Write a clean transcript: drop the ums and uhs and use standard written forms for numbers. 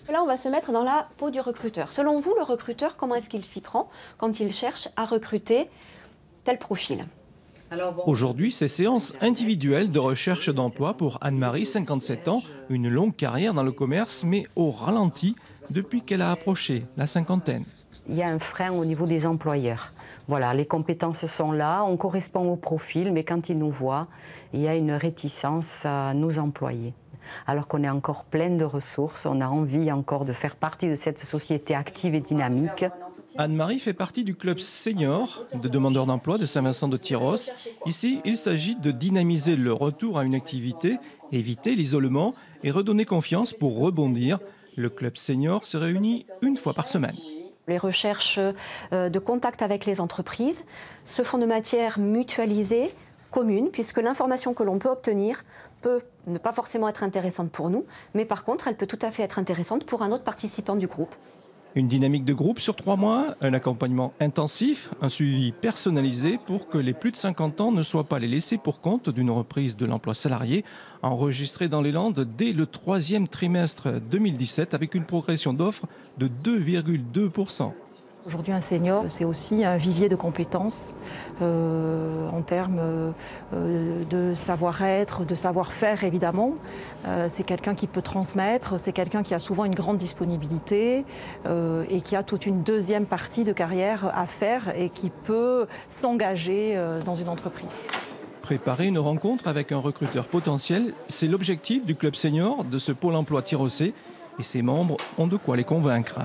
Là, on va se mettre dans la peau du recruteur. Selon vous, le recruteur, comment est-ce qu'il s'y prend quand il cherche à recruter tel profil? Aujourd'hui, c'est séance individuelle de recherche d'emploi pour Anne-Marie, 57 ans, une longue carrière dans le commerce, mais au ralenti depuis qu'elle a approché la cinquantaine. Il y a un frein au niveau des employeurs. Voilà, les compétences sont là, on correspond au profil, mais quand ils nous voient, il y a une réticence à nous employer. Alors qu'on est encore plein de ressources, on a envie encore de faire partie de cette société active et dynamique. Anne-Marie fait partie du club senior de demandeurs d'emploi de Saint-Vincent-de-Tyrosse. Ici, il s'agit de dynamiser le retour à une activité, éviter l'isolement et redonner confiance pour rebondir. Le club senior se réunit une fois par semaine. Les recherches de contact avec les entreprises se font de manière mutualisée, commune, puisque l'information que l'on peut obtenir peut ne pas forcément être intéressante pour nous, mais par contre, elle peut tout à fait être intéressante pour un autre participant du groupe. Une dynamique de groupe sur 3 mois, un accompagnement intensif, un suivi personnalisé pour que les plus de 50 ans ne soient pas les laissés pour compte d'une reprise de l'emploi salarié, enregistré dans les Landes dès le 3e trimestre 2017 avec une progression d'offres de 2,2%. Aujourd'hui, un senior, c'est aussi un vivier de compétences en termes de savoir-être, de savoir-faire évidemment. C'est quelqu'un qui peut transmettre, c'est quelqu'un qui a souvent une grande disponibilité et qui a toute une deuxième partie de carrière à faire et qui peut s'engager dans une entreprise. Préparer une rencontre avec un recruteur potentiel, c'est l'objectif du club senior de ce pôle emploi tyrossais et ses membres ont de quoi les convaincre.